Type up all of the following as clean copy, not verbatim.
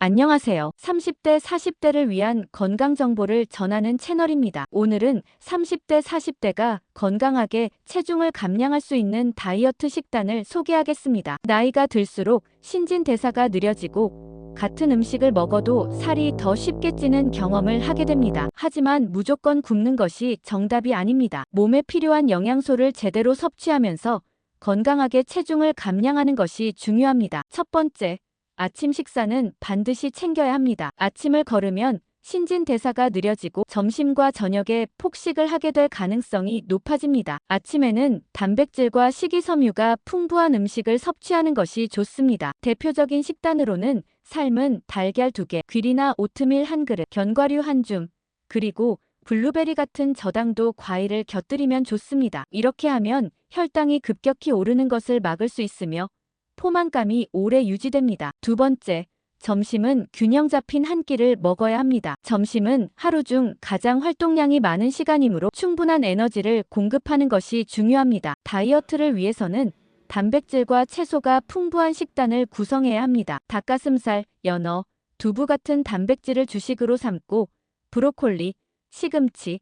안녕하세요. 30대, 40대를 위한 건강 정보를 전하는 채널입니다. 오늘은 30대, 40대가 건강하게 체중을 감량할 수 있는 다이어트 식단을 소개하겠습니다. 나이가 들수록 신진대사가 느려지고 같은 음식을 먹어도 살이 더 쉽게 찌는 경험을 하게 됩니다. 하지만 무조건 굶는 것이 정답이 아닙니다. 몸에 필요한 영양소를 제대로 섭취하면서 건강하게 체중을 감량하는 것이 중요합니다. 첫 번째, 아침 식사는 반드시 챙겨야 합니다. 아침을 거르면 신진대사가 느려지고 점심과 저녁에 폭식을 하게 될 가능성이 높아집니다. 아침에는 단백질과 식이섬유가 풍부한 음식을 섭취하는 것이 좋습니다. 대표적인 식단으로는 삶은 달걀 2개, 귀리나 오트밀 1그릇, 견과류 1줌, 그리고 블루베리 같은 저당도 과일을 곁들이면 좋습니다. 이렇게 하면 혈당이 급격히 오르는 것을 막을 수 있으며 포만감이 오래 유지됩니다. 두 번째, 점심은 균형 잡힌 한 끼를 먹어야 합니다. 점심은 하루 중 가장 활동량이 많은 시간이므로 충분한 에너지를 공급하는 것이 중요합니다. 다이어트를 위해서는 단백질과 채소가 풍부한 식단을 구성해야 합니다. 닭가슴살, 연어, 두부 같은 단백질을 주식으로 삼고 브로콜리, 시금치,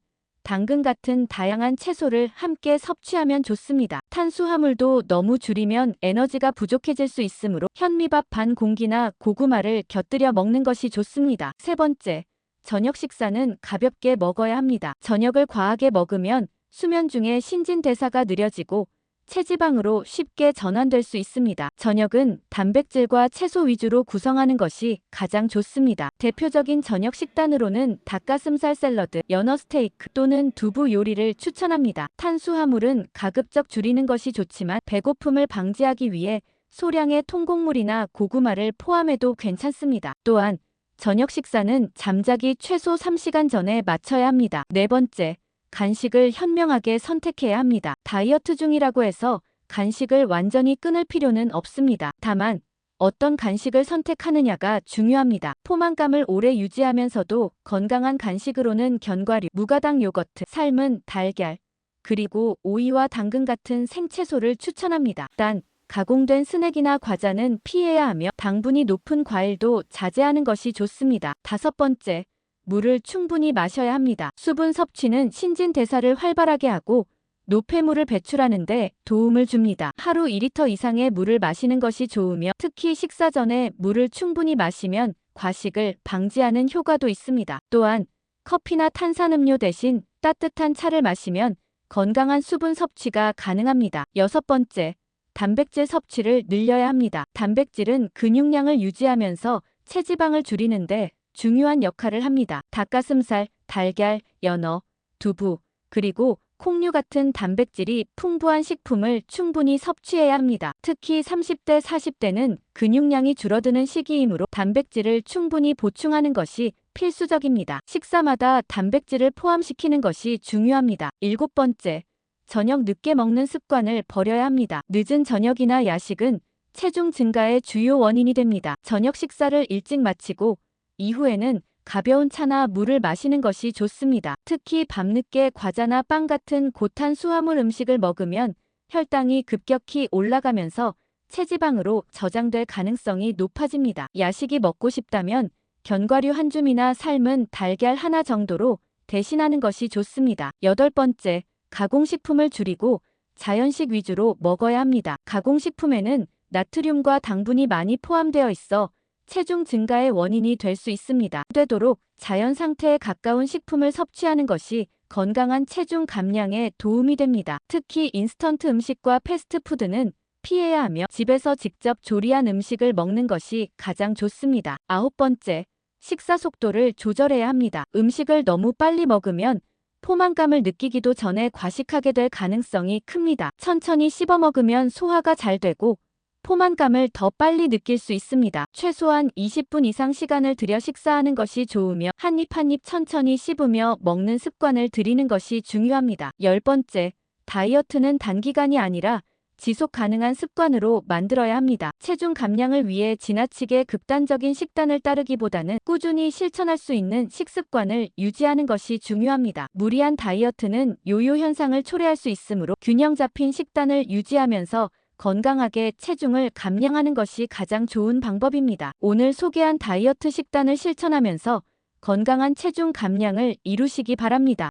당근 같은 다양한 채소를 함께 섭취하면 좋습니다. 탄수화물도 너무 줄이면 에너지가 부족해질 수 있으므로 현미밥 반 공기나 고구마를 곁들여 먹는 것이 좋습니다. 세 번째, 저녁 식사는 가볍게 먹어야 합니다. 저녁을 과하게 먹으면 수면 중에 신진대사가 느려지고 체지방으로 쉽게 전환될 수 있습니다. 저녁은 단백질과 채소 위주로 구성하는 것이 가장 좋습니다. 대표적인 저녁 식단으로는 닭가슴살 샐러드, 연어 스테이크 또는 두부 요리를 추천합니다. 탄수화물은 가급적 줄이는 것이 좋지만 배고픔을 방지하기 위해 소량의 통곡물이나 고구마를 포함해도 괜찮습니다. 또한 저녁 식사는 잠자기 최소 3시간 전에 마쳐야 합니다. 네 번째, 간식을 현명하게 선택해야 합니다. 다이어트 중이라고 해서 간식을 완전히 끊을 필요는 없습니다. 다만 어떤 간식을 선택하느냐가 중요합니다. 포만감을 오래 유지하면서도 건강한 간식으로는 견과류, 무가당 요거트, 삶은 달걀, 그리고 오이와 당근 같은 생채소를 추천합니다. 단, 가공된 스낵이나 과자는 피해야 하며 당분이 높은 과일도 자제하는 것이 좋습니다. 다섯 번째, 물을 충분히 마셔야 합니다. 수분 섭취는 신진대사를 활발하게 하고 노폐물을 배출하는 데 도움을 줍니다. 하루 2리터 이상의 물을 마시는 것이 좋으며 특히 식사 전에 물을 충분히 마시면 과식을 방지하는 효과도 있습니다. 또한 커피나 탄산음료 대신 따뜻한 차를 마시면 건강한 수분 섭취가 가능합니다. 여섯 번째, 단백질 섭취를 늘려야 합니다. 단백질은 근육량을 유지하면서 체지방을 줄이는데 중요한 역할을 합니다. 닭가슴살, 달걀, 연어, 두부, 그리고 콩류 같은 단백질이 풍부한 식품을 충분히 섭취해야 합니다. 특히 30대, 40대는 근육량이 줄어드는 시기이므로 단백질을 충분히 보충하는 것이 필수적입니다. 식사마다 단백질을 포함시키는 것이 중요합니다. 일곱 번째, 저녁 늦게 먹는 습관을 버려야 합니다. 늦은 저녁이나 야식은 체중 증가의 주요 원인이 됩니다. 저녁 식사를 일찍 마치고 이후에는 가벼운 차나 물을 마시는 것이 좋습니다. 특히 밤늦게 과자나 빵 같은 고탄수화물 음식을 먹으면 혈당이 급격히 올라가면서 체지방으로 저장될 가능성이 높아집니다. 야식이 먹고 싶다면 견과류 1줌이나 삶은 달걀 하나 정도로 대신하는 것이 좋습니다. 여덟 번째, 가공식품을 줄이고 자연식 위주로 먹어야 합니다. 가공식품에는 나트륨과 당분이 많이 포함되어 있어 체중 증가의 원인이 될 수 있습니다. 되도록 자연 상태에 가까운 식품을 섭취하는 것이 건강한 체중 감량에 도움이 됩니다. 특히 인스턴트 음식과 패스트푸드는 피해야 하며 집에서 직접 조리한 음식을 먹는 것이 가장 좋습니다. 아홉 번째, 식사 속도를 조절해야 합니다. 음식을 너무 빨리 먹으면 포만감을 느끼기도 전에 과식하게 될 가능성이 큽니다. 천천히 씹어 먹으면 소화가 잘 되고 포만감을 더 빨리 느낄 수 있습니다. 최소한 20분 이상 시간을 들여 식사하는 것이 좋으며 한 입 한 입 천천히 씹으며 먹는 습관을 들이는 것이 중요합니다. 열 번째, 다이어트는 단기간이 아니라 지속 가능한 습관으로 만들어야 합니다. 체중 감량을 위해 지나치게 극단적인 식단을 따르기보다는 꾸준히 실천할 수 있는 식습관을 유지하는 것이 중요합니다. 무리한 다이어트는 요요 현상을 초래할 수 있으므로 균형 잡힌 식단을 유지하면서 건강하게 체중을 감량하는 것이 가장 좋은 방법입니다. 오늘 소개한 다이어트 식단을 실천하면서 건강한 체중 감량을 이루시기 바랍니다.